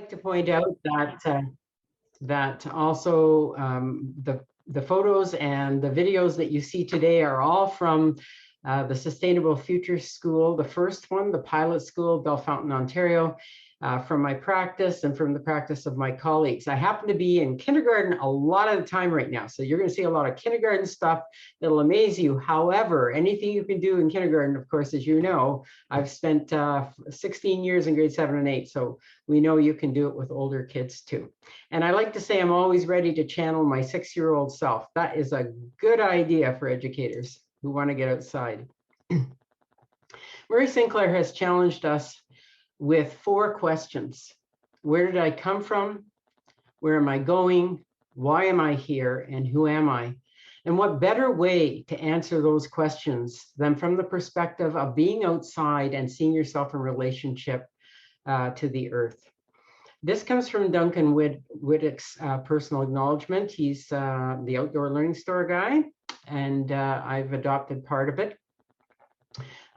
like to point out that also the photos and the videos that you see today are all from the Sustainable Future School, the first one, the pilot school, Bellefontaine, Ontario, from my practice and from the practice of my colleagues. I happen to be in kindergarten a lot of the time right now, so you're going to see a lot of kindergarten stuff that'll amaze you. However, anything you can do in kindergarten, of course, as you know, I've spent 16 years in grade 7 and 8, so we know you can do it with older kids too. And I like to say I'm always ready to channel my 6-year-old self. That is a good idea for educators who want to get outside. Murray Sinclair has challenged us with 4 questions. Where did I come from? Where am I going? Why am I here? And who am I? And what better way to answer those questions than from the perspective of being outside and seeing yourself in relationship to the earth. This comes from Duncan Whittick's personal acknowledgement. He's the outdoor learning store guy, and I've adopted part of it.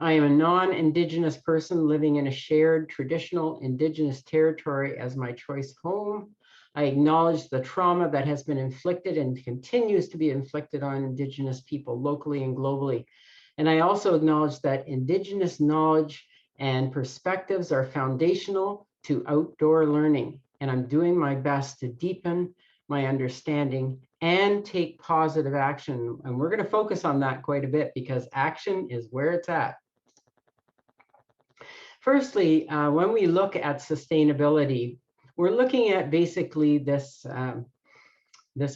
I am a non-Indigenous person living in a shared traditional Indigenous territory as my choice home. I acknowledge the trauma that has been inflicted and continues to be inflicted on Indigenous people locally and globally. And I also acknowledge that Indigenous knowledge and perspectives are foundational to outdoor learning. And I'm doing my best to deepen my understanding and take positive action. And we're going to focus on that quite a bit because action is where it's at. Firstly, when we look at sustainability, we're looking at basically this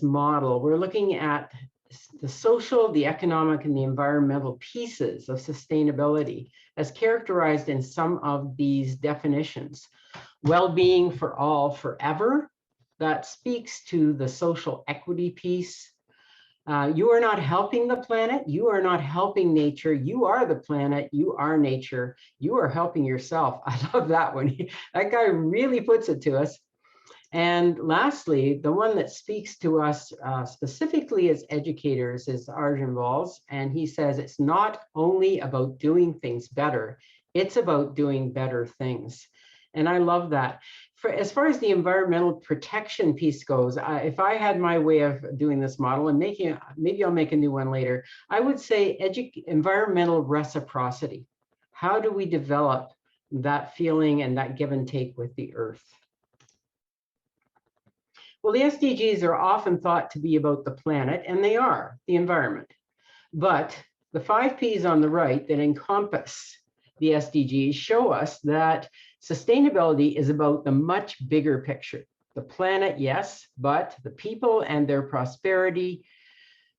model. We're looking at the social, the economic, and the environmental pieces of sustainability as characterized in some of these definitions. Well-being for all forever, that speaks to the social equity piece. You are not helping the planet, you are not helping nature, you are the planet, you are nature, you are helping yourself. I love that one. That guy really puts it to us. And lastly, the one that speaks to us specifically as educators is Arjun Valls, and he says it's not only about doing things better, it's about doing better things. And I love that. As far as the environmental protection piece goes, if I had my way of doing this model and maybe I'll make a new one later, I would say environmental reciprocity. How do we develop that feeling and that give and take with the earth? Well, the SDGs are often thought to be about the planet, and they are, the environment. But the 5 Ps on the right that encompass the SDGs show us that sustainability is about the much bigger picture. The planet, yes, but the people and their prosperity,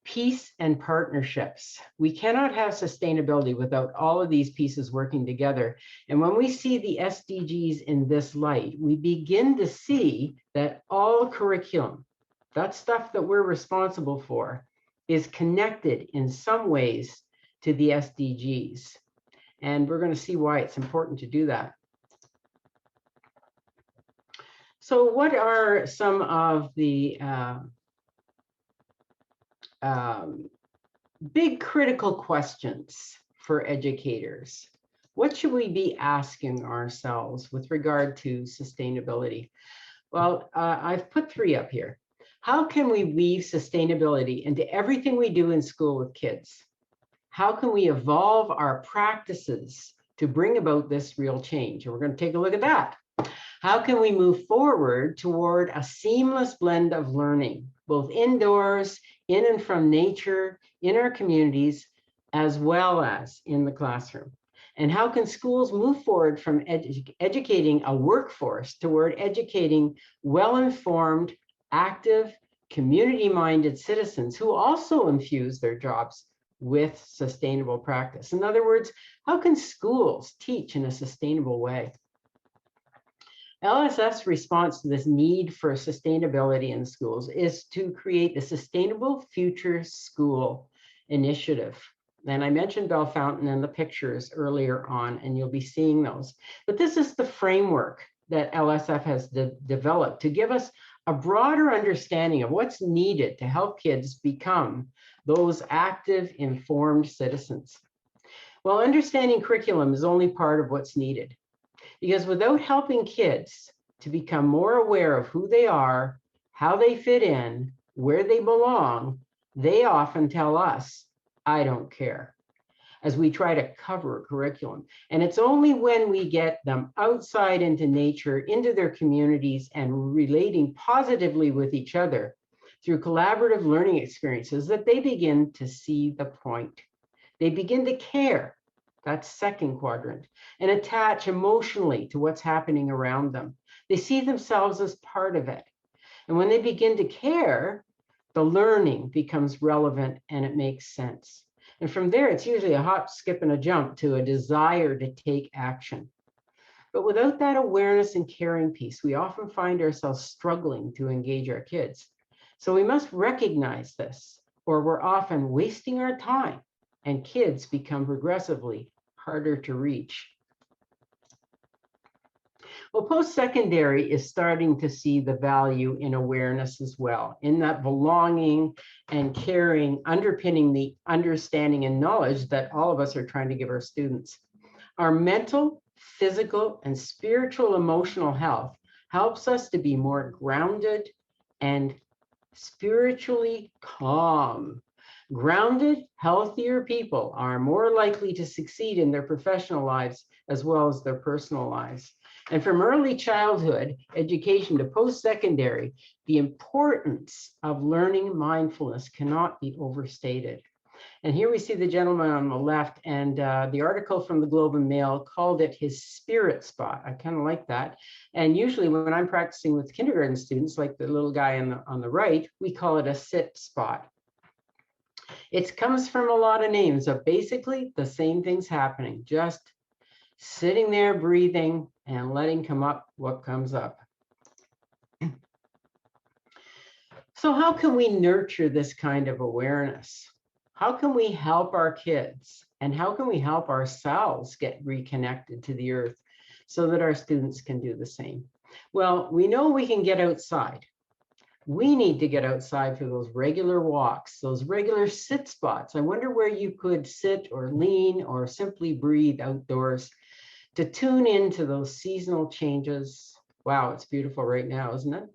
peace, and partnerships. We cannot have sustainability without all of these pieces working together. And when we see the SDGs in this light, we begin to see that all curriculum, that stuff that we're responsible for, is connected in some ways to the SDGs. And we're going to see why it's important to do that. So what are some of the big critical questions for educators? What should we be asking ourselves with regard to sustainability? Well, I've put 3 up here. How can we weave sustainability into everything we do in school with kids? How can we evolve our practices to bring about this real change? And we're going to take a look at that. How can we move forward toward a seamless blend of learning, both indoors, in and from nature, in our communities, as well as in the classroom? And how can schools move forward from educating a workforce toward educating well-informed, active, community-minded citizens who also infuse their jobs with sustainable practice? In other words, how can schools teach in a sustainable way? LSF's response to this need for sustainability in schools is to create the Sustainable Future School Initiative. And I mentioned Bellefontaine and the pictures earlier on, and you'll be seeing those. But this is the framework that LSF has developed to give us a broader understanding of what's needed to help kids become those active, informed citizens. Well, understanding curriculum is only part of what's needed, because without helping kids to become more aware of who they are, how they fit in, where they belong, they often tell us, I don't care, as we try to cover a curriculum. And it's only when we get them outside into nature, into their communities, and relating positively with each other through collaborative learning experiences that they begin to see the point. They begin to care, that's second quadrant, and attach emotionally to what's happening around them. They see themselves as part of it. And when they begin to care, the learning becomes relevant and it makes sense. And from there, it's usually a hop, skip, and a jump to a desire to take action. But without that awareness and caring piece, we often find ourselves struggling to engage our kids. So we must recognize this, or we're often wasting our time, and kids become progressively harder to reach. Well, post-secondary is starting to see the value in awareness as well, in that belonging and caring underpinning the understanding and knowledge that all of us are trying to give our students. Our mental, physical, and spiritual emotional health helps us to be more grounded and spiritually calm. Grounded, healthier people are more likely to succeed in their professional lives as well as their personal lives. And from early childhood education to post-secondary, the importance of learning mindfulness cannot be overstated. And here we see the gentleman on the left, and the article from the Globe and Mail called it his spirit spot. I kind of like that. And usually when I'm practicing with kindergarten students, like the little guy on the right, we call it a sit spot. It comes from a lot of names, but basically the same thing's happening, just sitting there breathing and letting come up what comes up. So how can we nurture this kind of awareness? How can we help our kids? And how can we help ourselves get reconnected to the earth so that our students can do the same? Well, we know we can get outside. We need to get outside for those regular walks, those regular sit spots. I wonder where you could sit or lean or simply breathe outdoors to tune into those seasonal changes. Wow, it's beautiful right now, isn't it?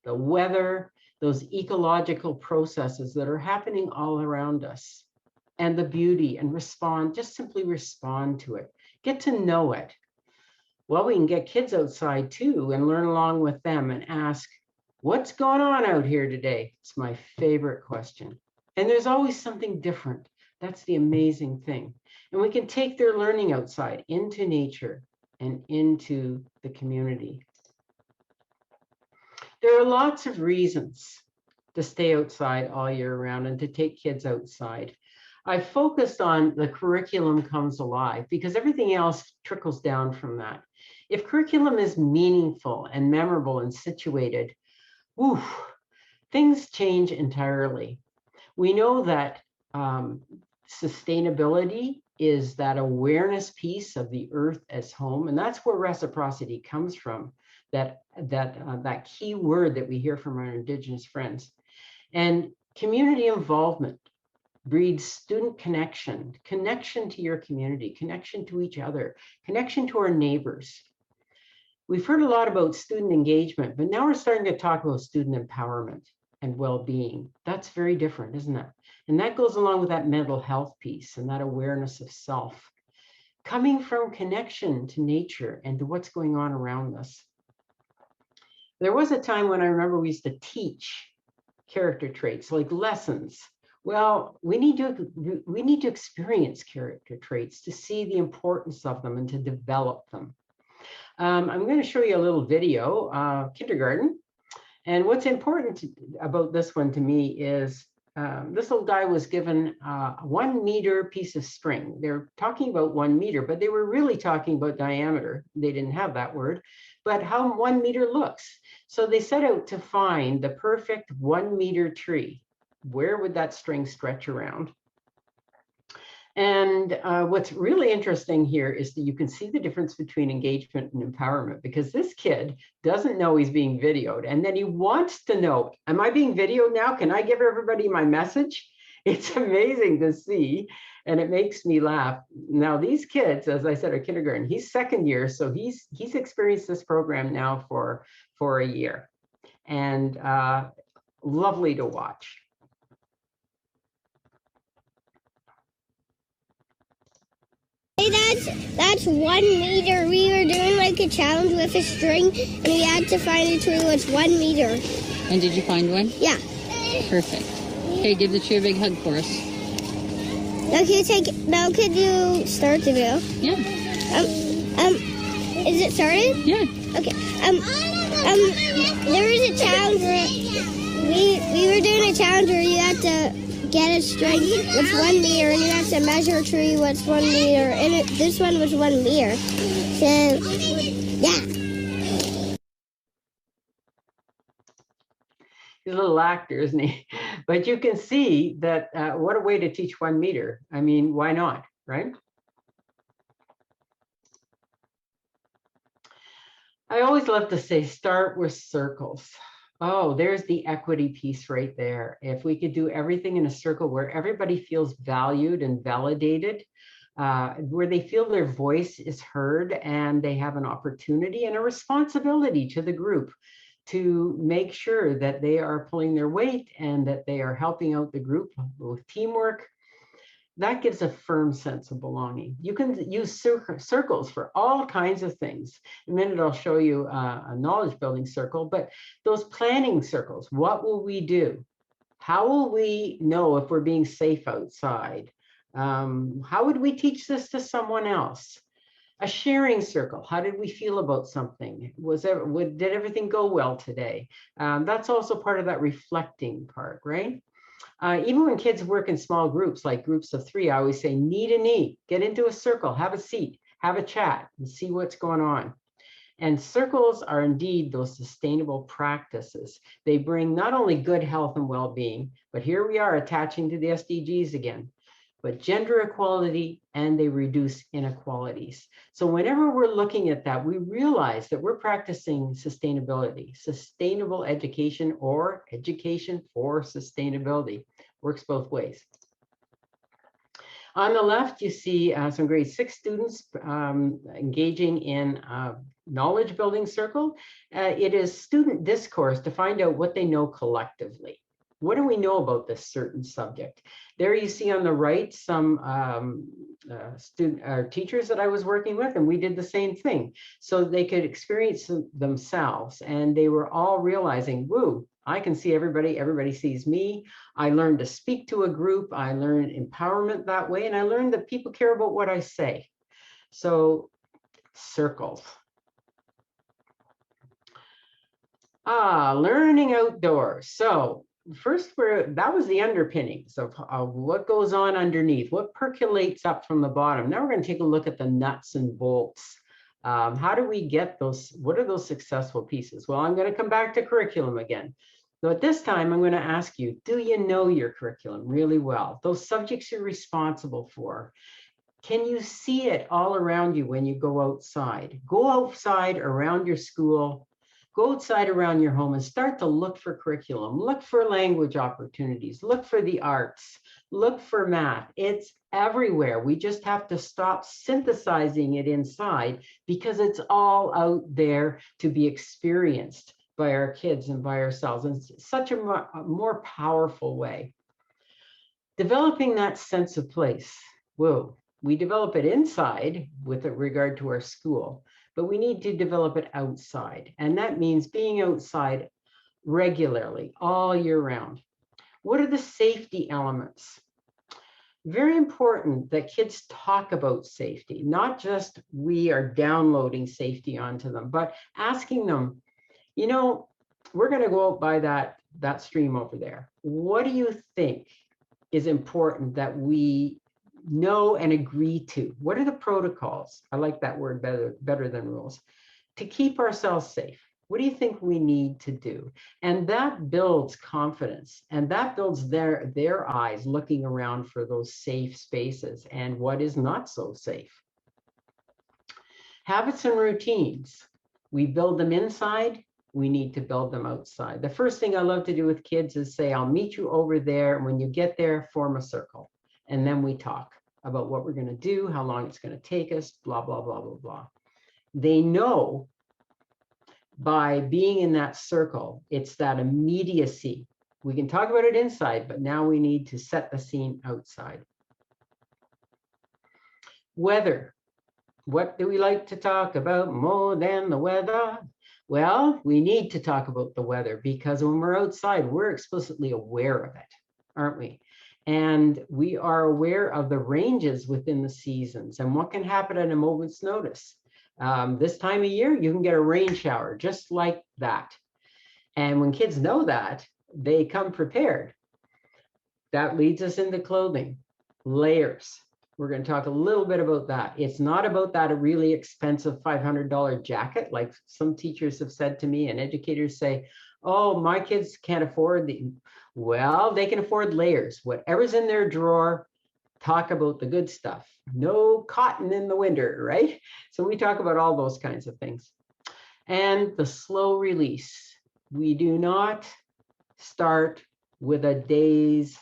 The weather, those ecological processes that are happening all around us, and the beauty, and respond, just simply respond to it. Get to know it. Well, we can get kids outside too and learn along with them and ask, what's going on out here today? It's my favorite question. And there's always something different. That's the amazing thing. And we can take their learning outside into nature and into the community. There are lots of reasons to stay outside all year round and to take kids outside. I focused on the curriculum comes alive because everything else trickles down from that. If curriculum is meaningful and memorable and situated, things change entirely. We know that sustainability is that awareness piece of the earth as home, and that's where reciprocity comes from, that key word that we hear from our Indigenous friends. And community involvement breeds student connection, connection to your community, connection to each other, connection to our neighbors. We've heard a lot about student engagement, but now we're starting to talk about student empowerment and well-being. That's very different, isn't it? And that goes along with that mental health piece and that awareness of self, coming from connection to nature and to what's going on around us. There was a time when I remember we used to teach character traits, like lessons. Well, we need to experience character traits to see the importance of them and to develop them. I'm going to show you a little video, kindergarten. And what's important about this one to me is this little guy was given a 1 meter piece of string. They're talking about 1 meter, but they were really talking about diameter. They didn't have that word, but how 1 meter looks. So they set out to find the perfect 1 meter tree. Where would that string stretch around? And what's really interesting here is that you can see the difference between engagement and empowerment, because this kid doesn't know he's being videoed. And then he wants to know, am I being videoed now? Can I give everybody my message? It's amazing to see, and it makes me laugh. Now, these kids, as I said, are kindergarten. He's second year, so he's experienced this program now for a year, and lovely to watch. Hey, that's 1 meter. We were doing like a challenge with a string, and we had to find a tree that's 1 meter. And did you find one? Yeah. Perfect. Okay, give the tree a big hug for us. Now could you start the video? Yeah. Is it started? Yeah. Okay. There was a challenge where we were doing a challenge where you had to get a string that's 1 meter, and you have to measure a tree what's 1 meter, and this one was 1 meter. So, yeah. He's a little actor, isn't he? But you can see that what a way to teach 1 meter. I mean, why not, right? I always love to say, start with circles. Oh, there's the equity piece right there. If we could do everything in a circle where everybody feels valued and validated, where they feel their voice is heard and they have an opportunity and a responsibility to the group to make sure that they are pulling their weight and that they are helping out the group with teamwork, that gives a firm sense of belonging. You can use circles for all kinds of things. In a minute, I'll show you a knowledge building circle, but those planning circles, what will we do? How will we know if we're being safe outside? How would we teach this to someone else? A sharing circle, how did we feel about something? Did everything go well today? That's also part of that reflecting part, right? Even when kids work in small groups, like groups of 3, I always say, knee to knee, get into a circle, have a seat, have a chat, and see what's going on. And circles are indeed those sustainable practices. They bring not only good health and well-being, but here we are attaching to the SDGs again, but gender equality, and they reduce inequalities. So whenever we're looking at that, we realize that we're practicing sustainability, sustainable education, or education for sustainability. Works both ways. On the left, you see some grade 6 students engaging in a knowledge building circle. It is student discourse to find out what they know collectively. What do we know about this certain subject? There you see on the right some teachers that I was working with, and we did the same thing. So they could experience themselves, and they were all realizing, woo, I can see everybody, everybody sees me. I learned to speak to a group, I learned empowerment that way, and I learned that people care about what I say. So circles. Learning outdoors. So first, that was the underpinnings of what goes on underneath, what percolates up from the bottom. Now we're going to take a look at the nuts and bolts. How do we get those? What are those successful pieces? Well, I'm going to come back to curriculum again. So at this time, I'm going to ask you, do you know your curriculum really well? Those subjects you're responsible for. Can you see it all around you when you go outside? Go outside around your school. Go outside around your home and start to look for curriculum, look for language opportunities, look for the arts, look for math. It's everywhere. We just have to stop synthesizing it inside because it's all out there to be experienced by our kids and by ourselves in such a more powerful way. Developing that sense of place. Whoa, we develop it inside with regard to our school, but we need to develop it outside. And that means being outside regularly, all year round. What are the safety elements? Very important that kids talk about safety, not just we are downloading safety onto them, but asking them, you know, we're going to go out by that stream over there. What do you think is important that we know and agree to? What are the protocols? I like that word better than rules. To keep ourselves safe. What do you think we need to do? And that builds confidence, and that builds their eyes looking around for those safe spaces and what is not so safe. Habits and routines. We build them inside we need to build them outside. The first thing I love to do with kids is say, I'll meet you over there. And when you get there, form a circle. And then we talk about what we're going to do, how long it's going to take us, blah, blah, blah, blah, blah. They know by being in that circle, it's that immediacy. We can talk about it inside, but now we need to set the scene outside. Weather. What do we like to talk about more than the weather? Well, we need to talk about the weather because when we're outside, we're explicitly aware of it, aren't we? And we are aware of the ranges within the seasons and what can happen at a moment's notice. This time of year, you can get a rain shower just like that. And when kids know that, they come prepared. That leads us into clothing, layers. We're going to talk a little bit about that. It's not about that a really expensive $500 jacket, like some teachers have said to me and educators say, oh, my kids can't afford the, well, they can afford layers. Whatever's in their drawer, talk about the good stuff. No cotton in the winter, right? So we talk about all those kinds of things. And the slow release. We do not start with a day's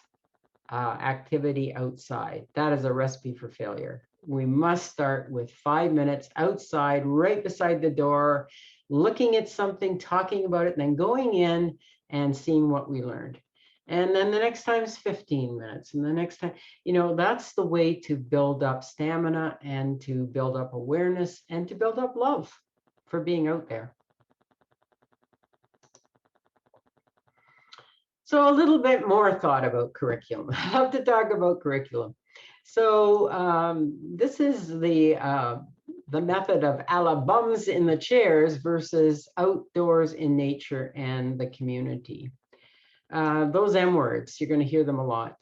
activity outside. That is a recipe for failure. We must start with 5 minutes outside, right beside the door, looking at something, talking about it, and then going in and seeing what we learned. And then the next time is 15 minutes. And the next time, you know, that's the way to build up stamina and to build up awareness and to build up love for being out there. So a little bit more thought about curriculum. I love to talk about curriculum. So this is the method of a la bums in the chairs versus outdoors in nature and the community. Those M words, you're going to hear them a lot.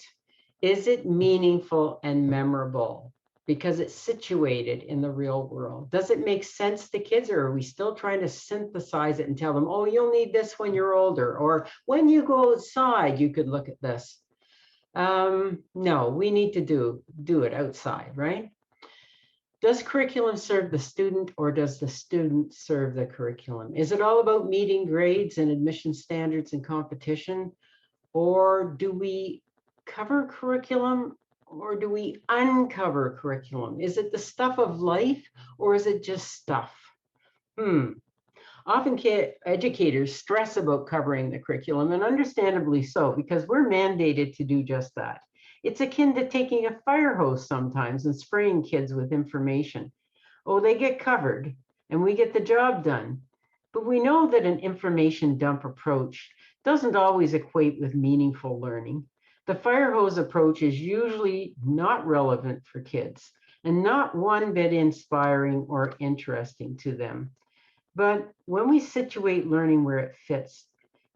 Is it meaningful and memorable? Because it's situated in the real world. Does it make sense to kids, or are we still trying to synthesize it and tell them, oh, you'll need this when you're older, or when you go outside, you could look at this? No, we need to do it outside, right? Does curriculum serve the student, or does the student serve the curriculum? Is it all about meeting grades and admission standards and competition, or do we cover curriculum, or do we uncover curriculum? Is it the stuff of life, or is it just stuff? Often educators stress about covering the curriculum, and understandably so, because we're mandated to do just that. It's akin to taking a fire hose sometimes and spraying kids with information. Oh, they get covered, and we get the job done. But we know that an information dump approach doesn't always equate with meaningful learning. The fire hose approach is usually not relevant for kids and not one bit inspiring or interesting to them. But when we situate learning where it fits,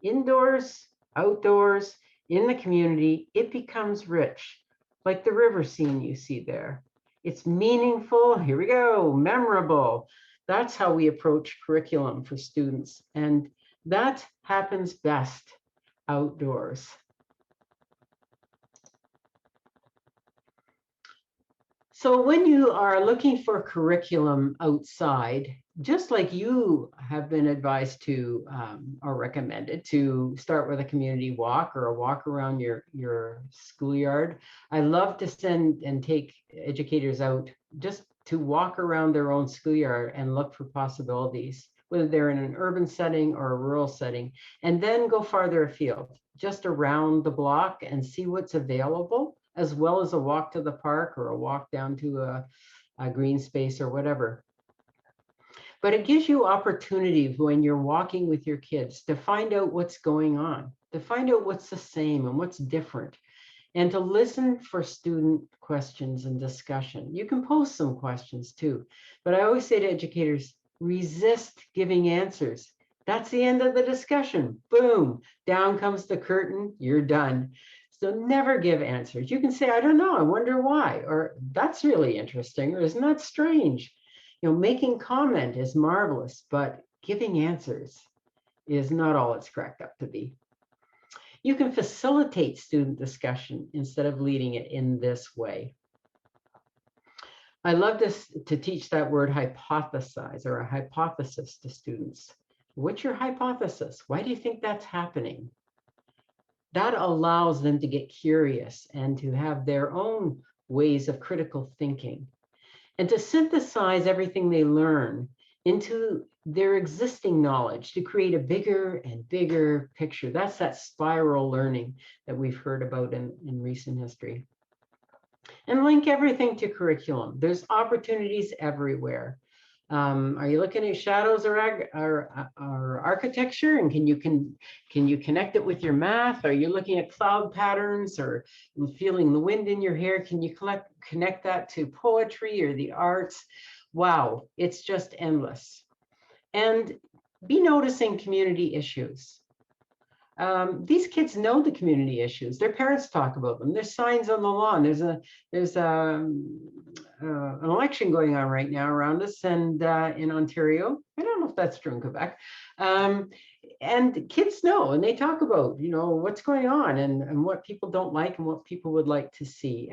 indoors, outdoors, in the community, it becomes rich, like the river scene you see there. It's meaningful, here we go, memorable. That's how we approach curriculum for students. And that happens best outdoors. So when you are looking for curriculum outside, just like you have been advised to or recommended to start with a community walk or a walk around your schoolyard, I love to send and take educators out just to walk around their own schoolyard and look for possibilities, whether they're in an urban setting or a rural setting, and then go farther afield, just around the block and see what's available, as well as a walk to the park or a walk down to a green space or whatever. But it gives you opportunities when you're walking with your kids to find out what's going on, to find out what's the same and what's different, and to listen for student questions and discussion. You can post some questions too, but I always say to educators, resist giving answers. That's the end of the discussion. Boom, down comes the curtain, you're done. So never give answers. You can say, I don't know, I wonder why, or that's really interesting, or isn't that strange? You know, making comment is marvelous, but giving answers is not all it's cracked up to be. You can facilitate student discussion instead of leading it in this way. I love to teach that word hypothesize or a hypothesis to students. What's your hypothesis? Why do you think that's happening? That allows them to get curious and to have their own ways of critical thinking and to synthesize everything they learn into their existing knowledge to create a bigger and bigger picture. That's that spiral learning that we've heard about in recent history. And link everything to curriculum. There's opportunities everywhere. Are you looking at shadows or architecture? And can you connect it with your math? Are you looking at cloud patterns or feeling the wind in your hair? Can you connect that to poetry or the arts? Wow, it's just endless. And be noticing community issues. These kids know the community issues. Their parents talk about them. There's signs on the lawn. There's an election going on right now around us, and in Ontario. I don't know if that's true in Quebec. And kids know, and they talk about, what's going on and what people don't like and what people would like to see.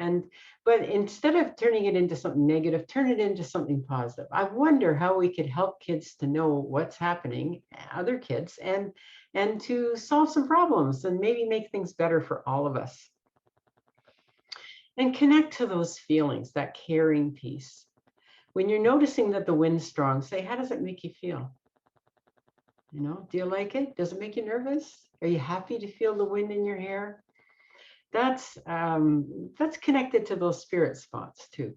But instead of turning it into something negative, turn it into something positive. I wonder how we could help kids to know what's happening, other kids, and to solve some problems and maybe make things better for all of us. And connect to those feelings, that caring piece. When you're noticing that the wind's strong, say, how does it make you feel? Do you like it? Does it make you nervous? Are you happy to feel the wind in your hair? That's connected to those spirit spots too.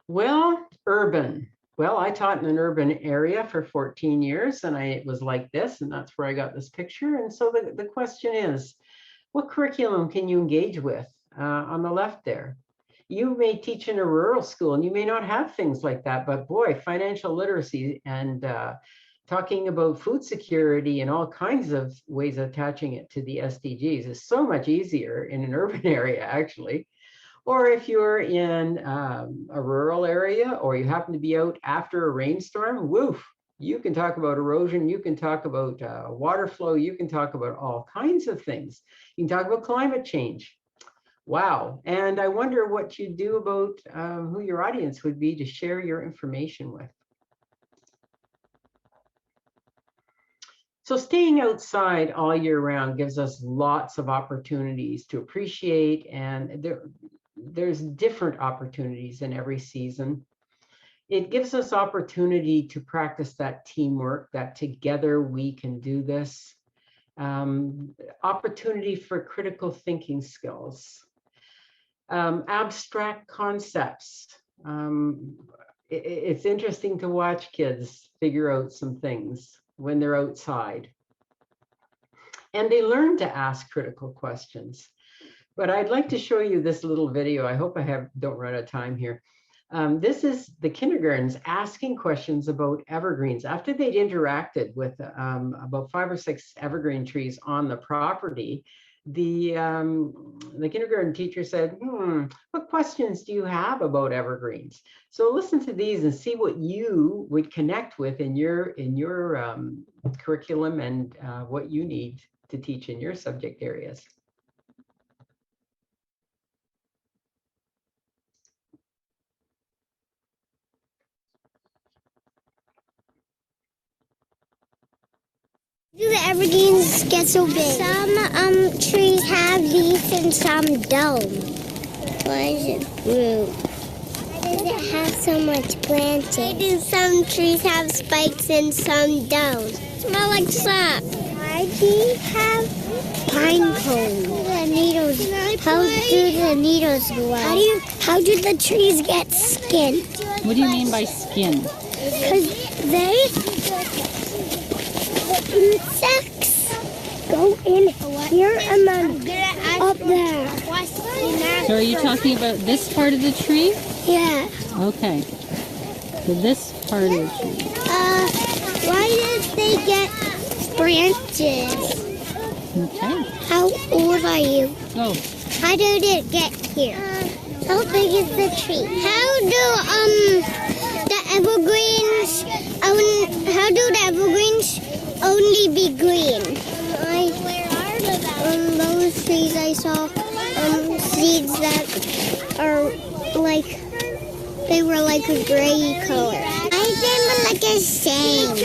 Well, urban. Well, I taught in an urban area for 14 years, and it was like this, and that's where I got this picture. And so the question is, what curriculum can you engage with? On the left there. You may teach in a rural school and you may not have things like that, but boy, financial literacy and talking about food security and all kinds of ways of attaching it to the SDGs is so much easier in an urban area, actually. Or if you're in a rural area or you happen to be out after a rainstorm, woof, you can talk about erosion, you can talk about water flow, you can talk about all kinds of things. You can talk about climate change. Wow. And I wonder what you do about who your audience would be to share your information with. So staying outside all year round gives us lots of opportunities to appreciate, and there's different opportunities in every season. It gives us opportunity to practice that teamwork, that together we can do this. Opportunity for critical thinking skills. Abstract concepts. It's interesting to watch kids figure out some things when they're outside. And they learn to ask critical questions. But I'd like to show you this little video. I hope I don't run out of time here. This is the kindergartens asking questions about evergreens. After they'd interacted with about 5 or 6 evergreen trees on the property, the kindergarten teacher said, what questions do you have about evergreens? So listen to these and see what you would connect with in your curriculum and what you need to teach in your subject areas. Do the evergreens get so big? Some trees have leaves and some don't. Why is it blue? Why does it have so much branches? Why do some trees have spikes and some don't? Smell like sap. Why do you have pine cones? The needles. How do the needles grow? How do the trees get skin? What do you mean by skin? Because insects go in here and then up there. So are you talking about this part of the tree? Yeah. Okay. So this part of the tree. Why did they get branches? Okay. How old are you? Oh. How did it get here? How big is the tree? How do the evergreens only be green? On those trees I saw seeds that are they were like a gray color. Why they look the same.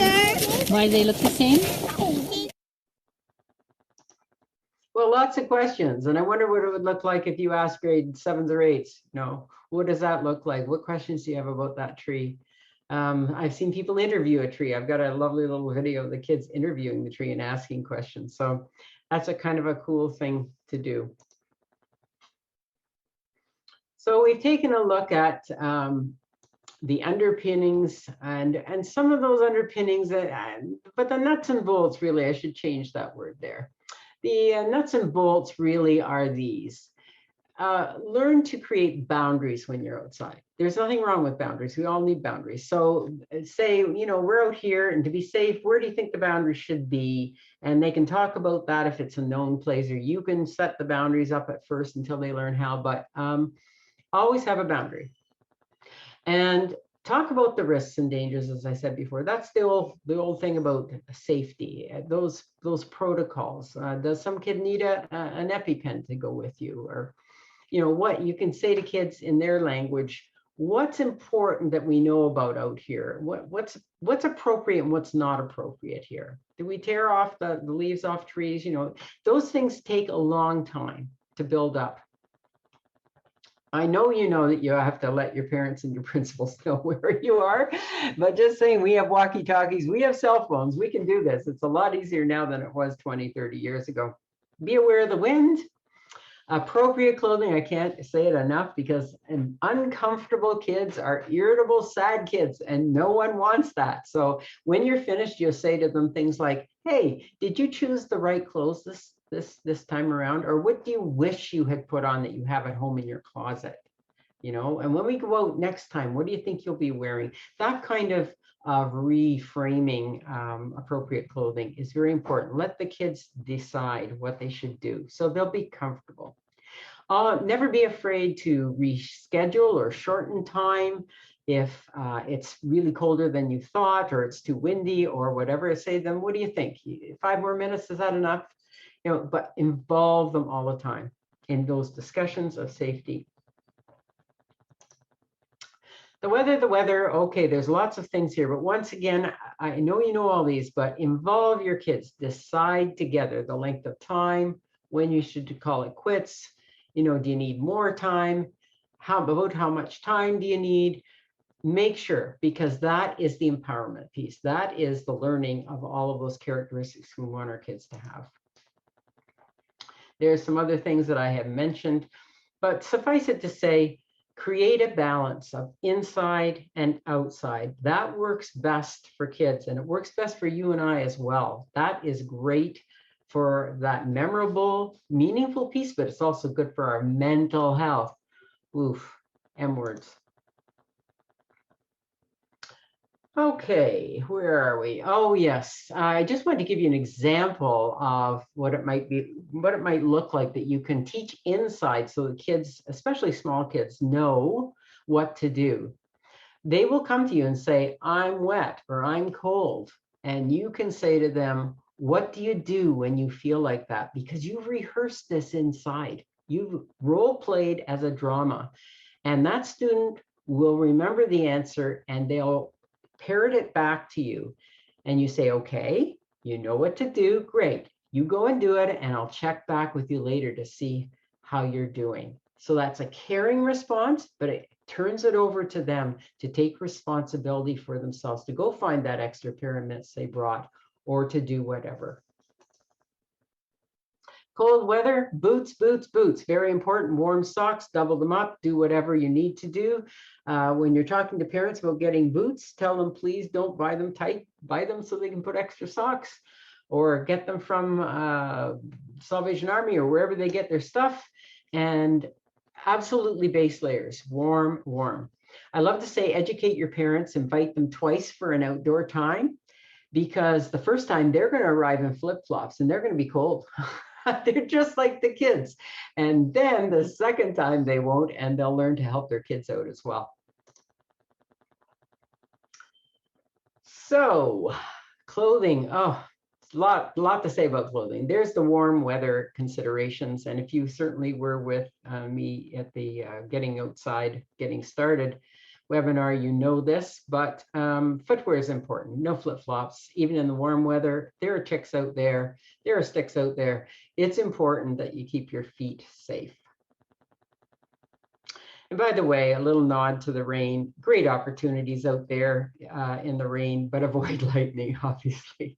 Why do they look the same? Well, lots of questions, and I wonder what it would look like if you asked grade 7s or 8s. What does that look like? What questions do you have about that tree? I've seen people interview a tree. I've got a lovely little video of the kids interviewing the tree and asking questions. So that's a kind of a cool thing to do. So we've taken a look at the underpinnings and some of those underpinnings, but the nuts and bolts, really, I should change that word there. The nuts and bolts really are these. Learn to create boundaries when you're outside. There's nothing wrong with boundaries. We all need boundaries. So say, we're out here, and to be safe, where do you think the boundaries should be? And they can talk about that if it's a known place, or you can set the boundaries up at first until they learn how, but always have a boundary. And talk about the risks and dangers, as I said before. That's the old thing about safety, those protocols. Does some kid need an EpiPen to go with you? Or, what you can say to kids in their language, what's important that we know about out here? What's appropriate and what's not appropriate here? Do we tear off the leaves off trees? Those things take a long time to build up. I know that you have to let your parents and your principals know where you are, but just saying, we have walkie-talkies, we have cell phones, we can do this. It's a lot easier now than it was 20, 30 years ago. Be aware of the wind. Appropriate clothing, I can't say it enough, because uncomfortable kids are irritable, sad kids, and no one wants that. So when you're finished, you'll say to them things like, hey, did you choose the right clothes this time around? Or what do you wish you had put on that you have at home in your closet? And when we go out next time, what do you think you'll be wearing? That kind of reframing appropriate clothing is very important. Let the kids decide what they should do so they'll be comfortable. Never be afraid to reschedule or shorten time if it's really colder than you thought, or it's too windy or whatever. Say to them, what do you think? 5 more minutes, is that enough? But involve them all the time in those discussions of safety. The weather, okay, there's lots of things here, but once again, I know you know all these, but involve your kids. Decide together the length of time, when you should call it quits. Do you need more time? How much time do you need? Make sure, because that is the empowerment piece. That is the learning of all of those characteristics we want our kids to have. There's some other things that I have mentioned, but suffice it to say, create a balance of inside and outside. That works best for kids, and it works best for you and I as well. That is great for that memorable, meaningful piece, but it's also good for our mental health. Oof, M words. Okay, where are we? Oh, yes. I just wanted to give you an example of what it might look like that you can teach inside, so the kids, especially small kids, know what to do. They will come to you and say, I'm wet or I'm cold. And you can say to them, what do you do when you feel like that? Because you've rehearsed this inside. You've role played as a drama. And that student will remember the answer, and they'll parrot it back to you, and you say, okay, you know what to do, great, you go and do it, and I'll check back with you later to see how you're doing. So that's a caring response, but it turns it over to them to take responsibility for themselves, to go find that extra pair of mitts they brought, or to do whatever. Cold weather, boots, boots, boots. Very important. Warm socks, double them up, do whatever you need to do. When you're talking to parents about getting boots, tell them, please don't buy them tight. Buy them so they can put extra socks, or get them from Salvation Army or wherever they get their stuff. And absolutely base layers, warm, warm. I love to say, educate your parents, invite them twice for an outdoor time, because the first time they're going to arrive in flip-flops and they're going to be cold. They're just like the kids. And then the second time they won't, and they'll learn to help their kids out as well. So clothing, oh, a lot to say about clothing. There's the warm weather considerations. And if you certainly were with me at the getting outside, getting started, webinar, you know this, but footwear is important. No flip-flops, even in the warm weather. There are ticks out there. There are sticks out there. It's important that you keep your feet safe. And by the way, a little nod to the rain. Great opportunities out there in the rain, but avoid lightning, obviously.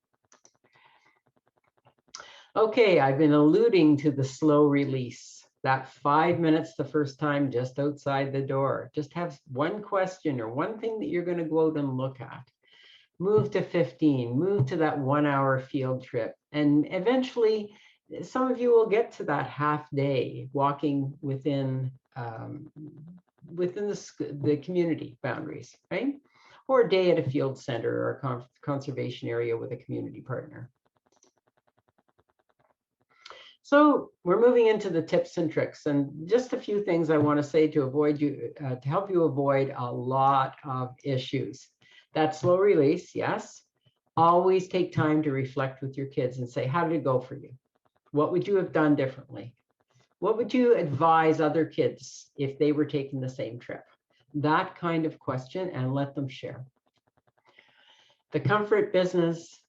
Okay, I've been alluding to the slow release. That 5 minutes the first time just outside the door. Just have one question or one thing that you're going to go out and look at. Move to 15, move to that 1 hour field trip. And eventually, some of you will get to that half day walking within the community boundaries, right? Or a day at a field center or a conservation area with a community partner. So we're moving into the tips and tricks, and just a few things I want to say to help you avoid a lot of issues. That slow release, yes. Always take time to reflect with your kids and say, how did it go for you? What would you have done differently? What would you advise other kids if they were taking the same trip? That kind of question, and let them share. The comfort business,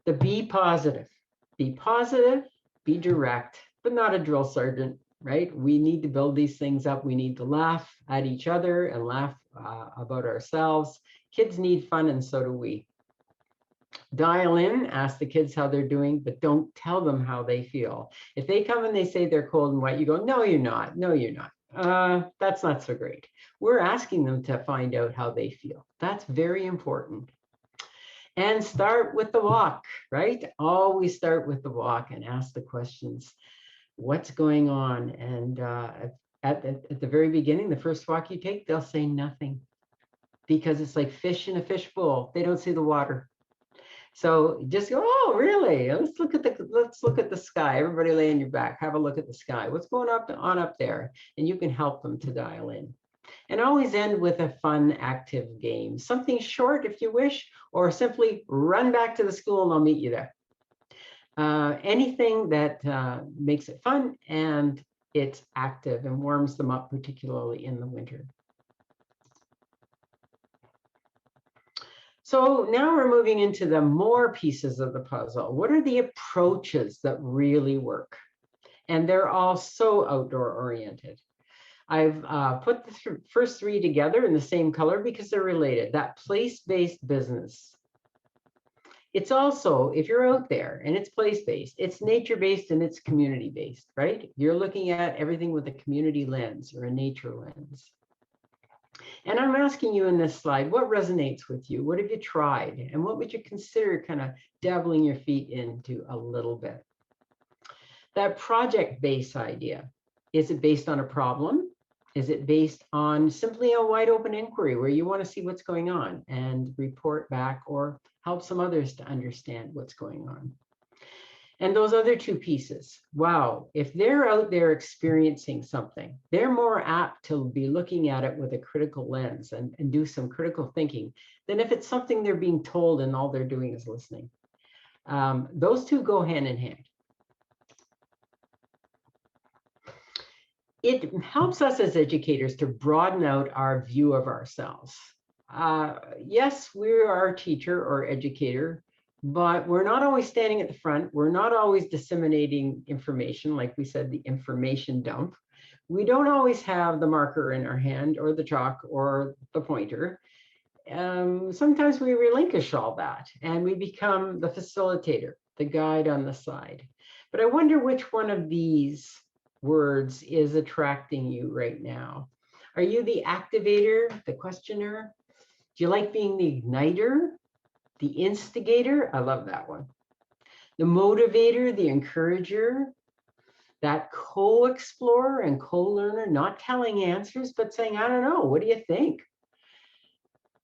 the be positive. Be positive. Be direct, but not a drill sergeant, right? We need to build these things up. We need to laugh at each other and laugh about ourselves. Kids need fun, and so do we. Dial in, ask the kids how they're doing, but don't tell them how they feel. If they come and they say they're cold and wet, you go, no, you're not. No, you're not. That's not so great. We're asking them to find out how they feel. That's very important. And start with the walk, right? Always start with the walk and ask the questions. What's going on? And at the very beginning, the first walk you take, they'll say nothing, because it's like fish in a fishbowl. They don't see the water. So just go, oh, really? Let's look at the sky. Everybody lay on your back. Have a look at the sky. What's going on up there? And you can help them to dial in. And always end with a fun, active game. Something short if you wish, or simply run back to the school and I'll meet you there. Anything that makes it fun and it's active and warms them up, particularly in the winter. So now we're moving into the more pieces of the puzzle. What are the approaches that really work? And they're all so outdoor oriented. I've put the first three together in the same color because they're related. That place-based business. It's also, if you're out there and it's place-based, it's nature-based and it's community-based, right? You're looking at everything with a community lens or a nature lens. And I'm asking you in this slide, what resonates with you? What have you tried? And what would you consider kind of dabbling your feet into a little bit? That project-based idea, is it based on a problem? Is it based on simply a wide open inquiry where you want to see what's going on and report back or help some others to understand what's going on? And those other two pieces, wow, if they're out there experiencing something, they're more apt to be looking at it with a critical lens and do some critical thinking than if it's something they're being told and all they're doing is listening. Those two go hand in hand. It helps us as educators to broaden out our view of ourselves. Yes, we're our teacher or educator, but we're not always standing at the front. We're not always disseminating information, like we said, the information dump. We don't always have the marker in our hand or the chalk or the pointer. Sometimes we relinquish all that and we become the facilitator, the guide on the side. But I wonder which one of these words is attracting you right now. Are you the activator, the questioner? Do you like being the igniter, the instigator? I love that one. The motivator, the encourager, that co-explorer and co-learner, not telling answers, but saying, I don't know, what do you think?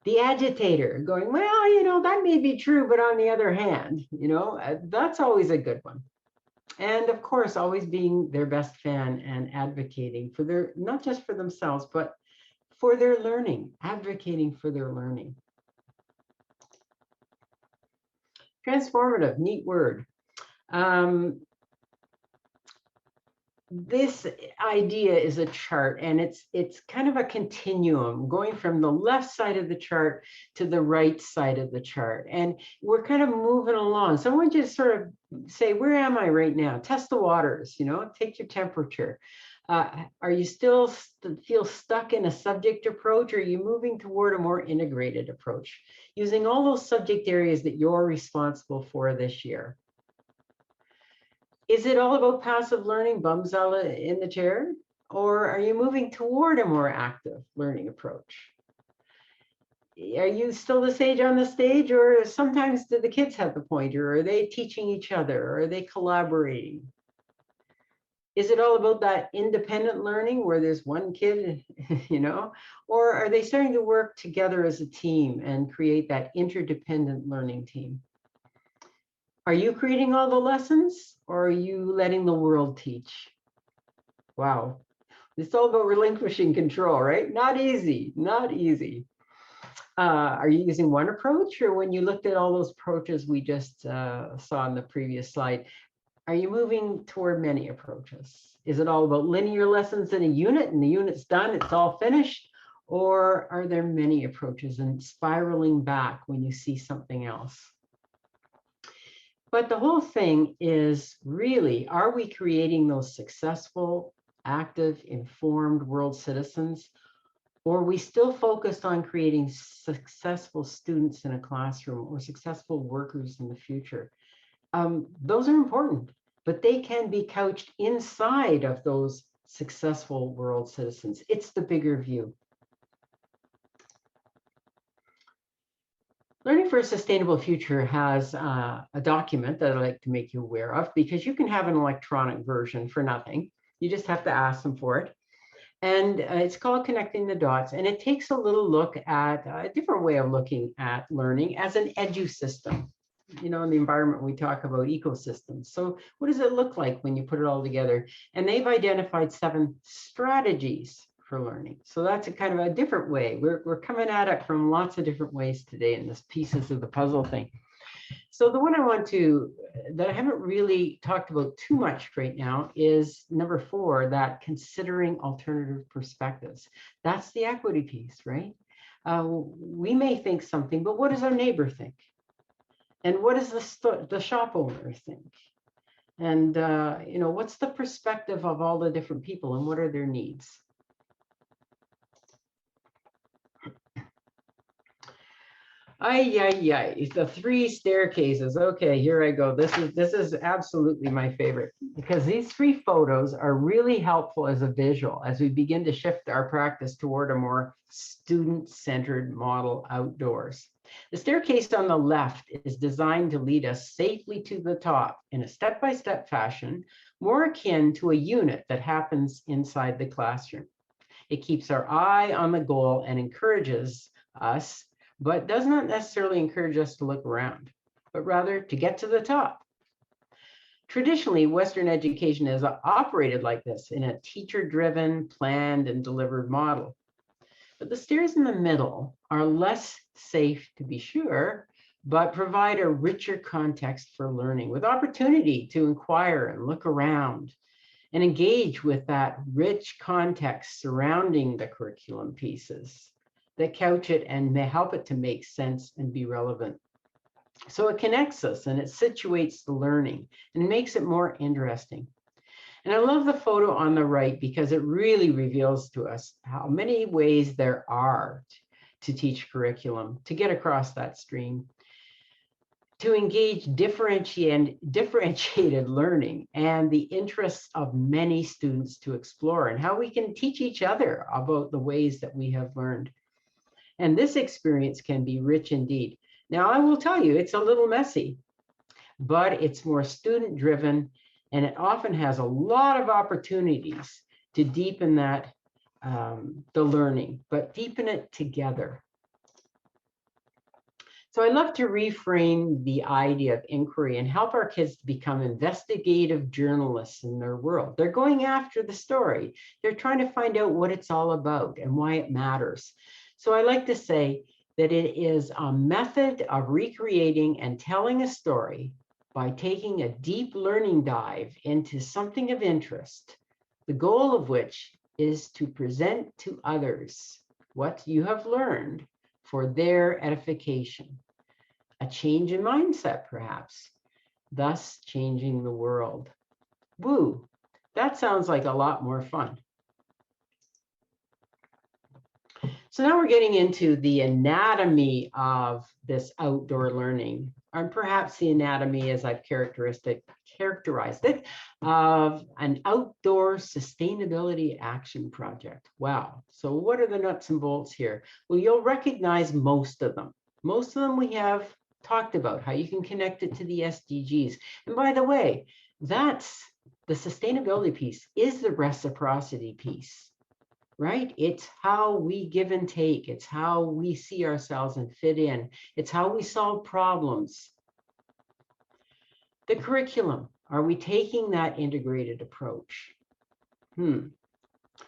The agitator, going, well, you know, that may be true, but on the other hand, you know, that's always a good one. And of course, always being their best fan and advocating for their, not just for themselves, but for their learning, advocating for their learning. Transformative, neat word. this idea is a chart, and it's kind of a continuum going from the left side of the chart to the right side of the chart, and we're kind of moving along. So I want you to sort of say, where am I right now? Test the waters, take your temperature. Are you still feel stuck in a subject approach, or are you moving toward a more integrated approach using all those subject areas that you're responsible for this year? Is it all about passive learning, bumzilla in the chair? Or are you moving toward a more active learning approach? Are you still the sage on the stage, or sometimes do the kids have the pointer? Are they teaching each other? Or are they collaborating? Is it all about that independent learning where there's one kid, or are they starting to work together as a team and create that interdependent learning team? Are you creating all the lessons, or are you letting the world teach? Wow. It's all about relinquishing control, right? Not easy, not easy. Are you using one approach, or when you looked at all those approaches we just saw in the previous slide, are you moving toward many approaches? Is it all about linear lessons in a unit and the unit's done, it's all finished? Or are there many approaches and spiraling back when you see something else? But the whole thing is really, are we creating those successful, active, informed world citizens? Or are we still focused on creating successful students in a classroom or successful workers in the future? Those are important, but they can be couched inside of those successful world citizens. It's the bigger view. Learning for a Sustainable Future has a document that I'd like to make you aware of, because you can have an electronic version for nothing. You just have to ask them for it. And it's called Connecting the Dots. And it takes a little look at a different way of looking at learning as an edu-system. In the environment, we talk about ecosystems. So what does it look like when you put it all together? And they've identified 7 strategies for learning. So that's a kind of a different way. We're coming at it from lots of different ways today in this pieces of the puzzle thing. So the one that I haven't really talked about too much right now is number 4, that considering alternative perspectives. That's the equity piece, right? We may think something, but what does our neighbor think? And what does the shop owner think? And what's the perspective of all the different people, and what are their needs? The 3 staircases. Okay, here I go. This is absolutely my favorite, because these 3 photos are really helpful as a visual as we begin to shift our practice toward a more student-centered model outdoors. The staircase on the left is designed to lead us safely to the top in a step-by-step fashion, more akin to a unit that happens inside the classroom. It keeps our eye on the goal and encourages us, but does not necessarily encourage us to look around, but rather to get to the top. Traditionally, Western education has operated like this in a teacher-driven, planned, and delivered model. But the stairs in the middle are less safe, to be sure, but provide a richer context for learning, with opportunity to inquire and look around and engage with that rich context surrounding the curriculum pieces that couch it and may help it to make sense and be relevant. So it connects us and it situates the learning and makes it more interesting. And I love the photo on the right because it really reveals to us how many ways there are to teach curriculum, to get across that stream, to engage differentiated learning and the interests of many students to explore, and how we can teach each other about the ways that we have learned. And this experience can be rich indeed. Now, I will tell you, it's a little messy, but it's more student-driven, and it often has a lot of opportunities to deepen that, the learning, but deepen it together. So I love to reframe the idea of inquiry and help our kids to become investigative journalists in their world. They're going after the story. They're trying to find out what it's all about and why it matters. So I like to say that it is a method of recreating and telling a story by taking a deep learning dive into something of interest the goal of which is to present to others what you have learned for their edification. A change in mindset, perhaps, thus changing the world. Woo, that sounds like a lot more fun. So now we're getting into the anatomy of this outdoor learning, and perhaps the anatomy, as I've characterized it, of an outdoor sustainability action project. Wow. So what are the nuts and bolts here? Well, you'll recognize most of them. Most of them we have talked about, how you can connect it to the SDGs. And by the way, that's the sustainability piece is the reciprocity piece. Right? It's how we give and take. It's how we see ourselves and fit in. It's how we solve problems. The curriculum, are we taking that integrated approach?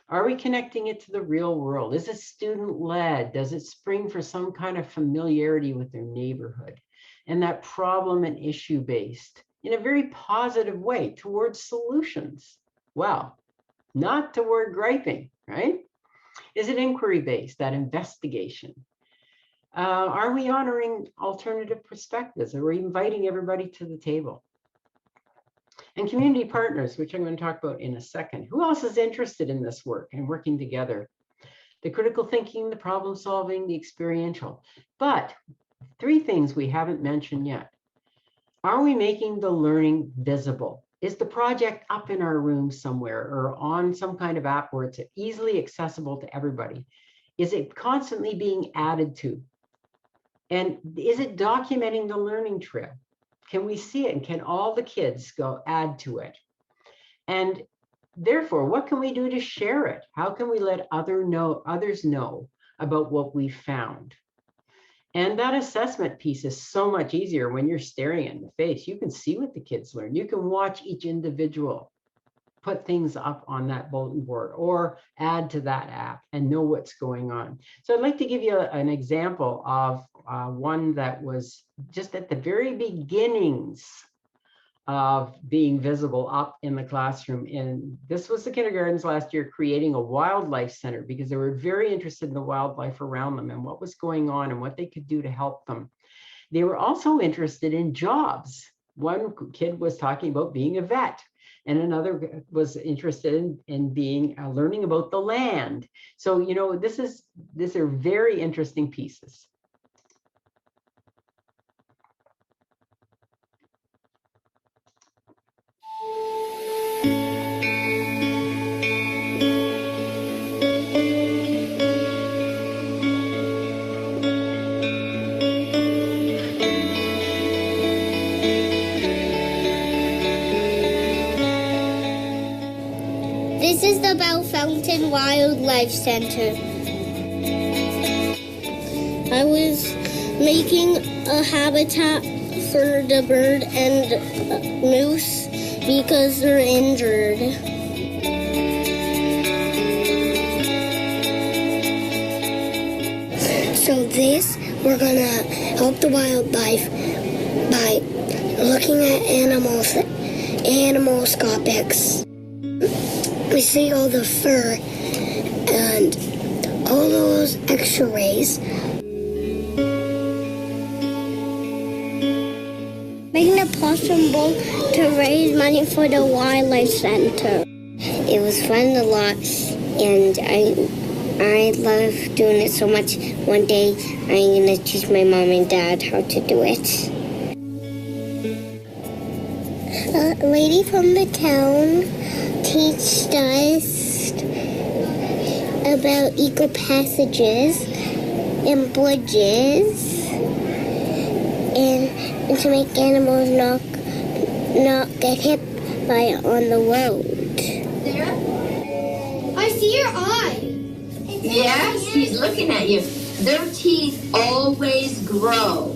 Are we connecting it to the real world? Is it student-led? Does it spring for some kind of familiarity with their neighborhood? And that problem and issue-based in a very positive way towards solutions. Wow, not toward griping. Right? Is it inquiry-based, that investigation? Are we honoring alternative perspectives? Are we inviting everybody to the table? And community partners, which I'm going to talk about in a second. Who else is interested in this work and working together? The critical thinking, the problem solving, the experiential. But 3 things we haven't mentioned yet. Are we making the learning visible? Is the project up in our room somewhere or on some kind of app where it's easily accessible to everybody? Is it constantly being added to? And is it documenting the learning trail? Can we see it? And can all the kids go add to it? And therefore, what can we do to share it? How can we let others know about what we found? And that assessment piece is so much easier when you're staring in the face. You can see what the kids learn. You can watch each individual put things up on that bulletin board or add to that app and know what's going on. So I'd like to give you an example of one that was just at the very beginnings of being visible up in the classroom. And this was the kindergartens last year creating a wildlife center because they were very interested in the wildlife around them and what was going on and what they could do to help them. They were also interested in jobs. One kid was talking about being a vet, and another was interested in being learning about the land. So, you know, these are very interesting pieces. This is the Bell Fountain Wildlife Center. I was making a habitat for the bird and moose because they're injured. So we're gonna help the wildlife by looking at animalscopics. We see all the fur and all those x-rays. Making a possum bowl to raise money for the wildlife center. It was fun a lot, and I love doing it so much. One day I'm gonna teach my mom and dad how to do it. A lady from the town teached us about eco passages and bridges and to make animals not get hit by it on the road. I see your eye. Yes, he's looking at you. Their teeth always grow.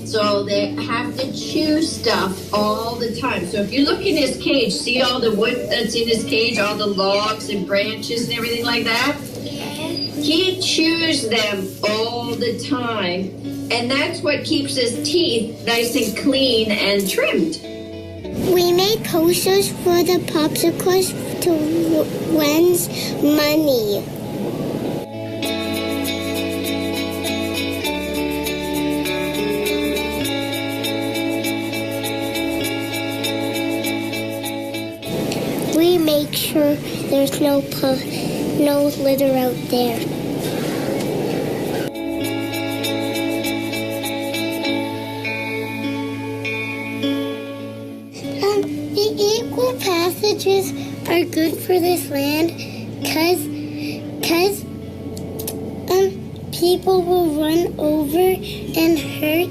So they have to chew stuff all the time. So if you look in his cage, see all the wood that's in his cage, all the logs and branches and everything like that? He chews them all the time. And that's what keeps his teeth nice and clean and trimmed. We made posters for the popsicles to wins money. We make sure there's no litter out there. The equal passages are good for this land because people will run over and hurt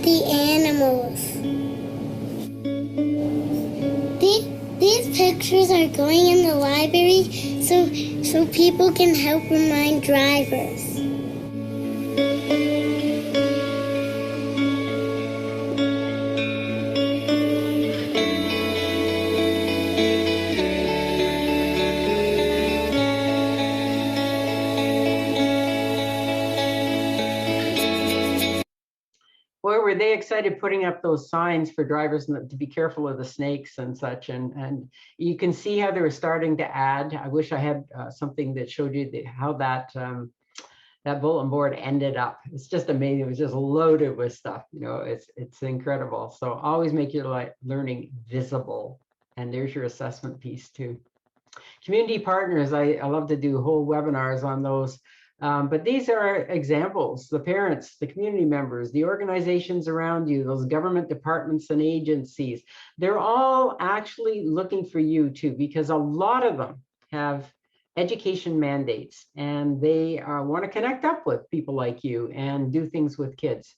the animals. These pictures are going in the library so people can help remind drivers. Boy, were they excited putting up those signs for drivers to be careful of the snakes and such. And you can see how they were starting to add. I wish I had something that showed you how that that bulletin board ended up. It's just amazing. It was just loaded with stuff. You know, it's incredible. So always make your learning visible. And there's your assessment piece too. Community partners, I love to do whole webinars on those. But these are examples, the parents, the community members, the organizations around you, those government departments and agencies, they're all actually looking for you too, because a lot of them have education mandates and they want to connect up with people like you and do things with kids.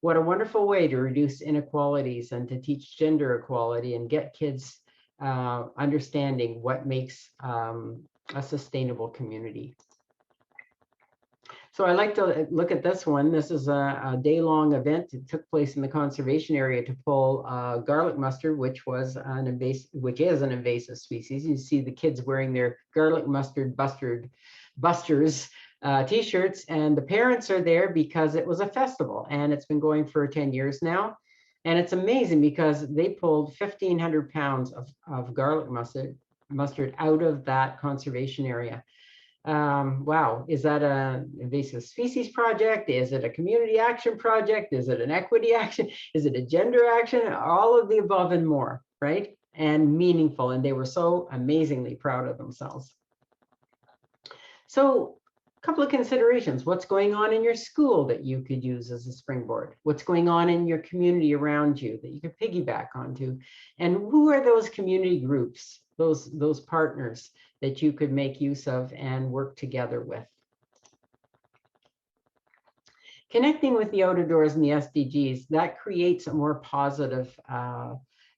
What a wonderful way to reduce inequalities and to teach gender equality and get kids understanding what makes a sustainable community. So I like to look at this one. This is a day-long event. It took place in the conservation area to pull garlic mustard, which is an invasive species. You see the kids wearing their garlic mustard busters t-shirts, and the parents are there because it was a festival and it's been going for 10 years now. And it's amazing because they pulled 1,500 pounds of garlic mustard out of that conservation area. Wow, is that an invasive species project? Is it a community action project? Is it an equity action? Is it a gender action? All of the above and more, right? And meaningful, and they were so amazingly proud of themselves. So a couple of considerations. What's going on in your school that you could use as a springboard? What's going on in your community around you that you could piggyback onto? And who are those community groups, those partners that you could make use of and work together with? Connecting with the out of doors and the SDGs, that creates a more positive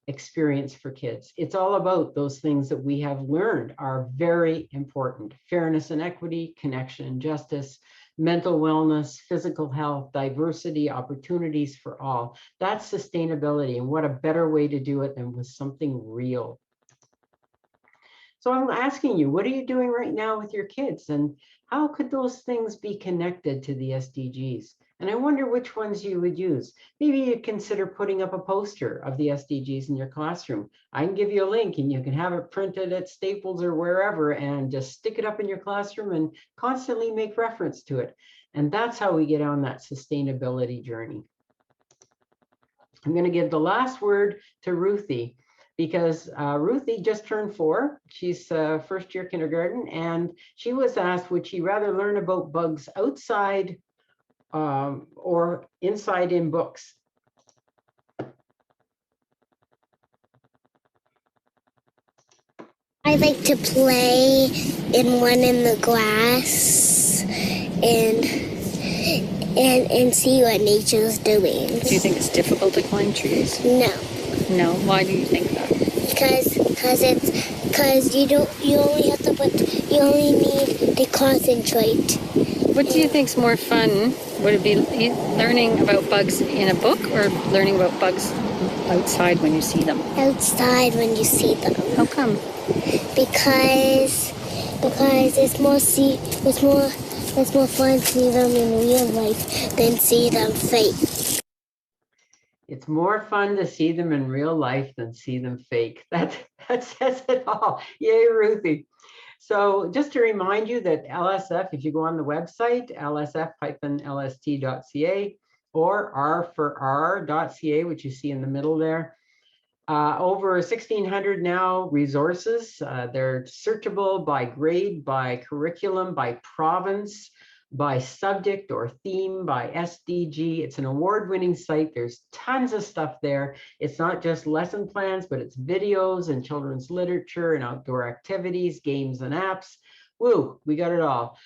experience for kids. It's all about those things that we have learned are very important: fairness and equity, connection and justice, mental wellness, physical health, diversity, opportunities for all. That's sustainability, and what a better way to do it than with something real. So I'm asking you, what are you doing right now with your kids, and how could those things be connected to the SDGs? And I wonder which ones you would use. Maybe you consider putting up a poster of the SDGs in your classroom. I can give you a link and you can have it printed at Staples or wherever and just stick it up in your classroom and constantly make reference to it. And that's how we get on that sustainability journey. I'm going to give the last word to Ruthie, because Ruthie just turned 4. She's first year kindergarten, and she was asked, would she rather learn about bugs outside or inside in books? I like to play in one in the glass and see what nature's doing. Do you think it's difficult to climb trees? No. No. Why do you think that? Because you only need to concentrate. What do you think's more fun? Would it be learning about bugs in a book or learning about bugs outside when you see them? Outside when you see them. How come? Because it's more fun to see them in real life than see them fake. It's It's more fun to see them in real life than see them fake. That says it all. Yay, Ruthie. So just to remind you that LSF, if you go on the website, lsf-lst.ca or r4r.ca, which you see in the middle there, over 1,600 now resources. They're searchable by grade, by curriculum, by province, by subject or theme, by SDG. It's an award-winning site. There's tons of stuff there. It's not just lesson plans, but it's videos and children's literature and outdoor activities, games and apps. Woo, we got it all.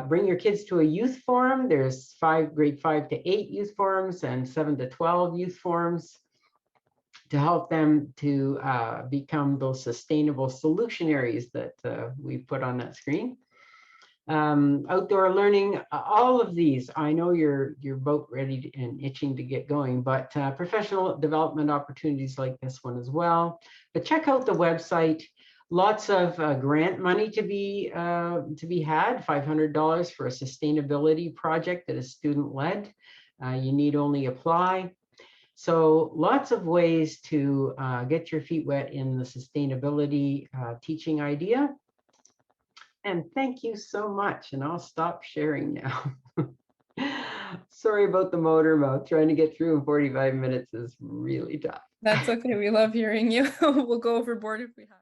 Bring your kids to a youth forum. There's grade 5 to 8 youth forums and 7 to 12 youth forums to help them to become those sustainable solutionaries that we put on that screen. Outdoor learning, all of these, I know you're both ready and itching to get going, but professional development opportunities like this one as well. But check out the website. Lots of grant money to be had, $500 for a sustainability project that is student-led. You need only apply. So lots of ways to get your feet wet in the sustainability teaching idea. And thank you so much. And I'll stop sharing now. Sorry about the motor mouth. Trying to get through in 45 minutes is really tough. That's okay. We love hearing you. We'll go overboard if we have.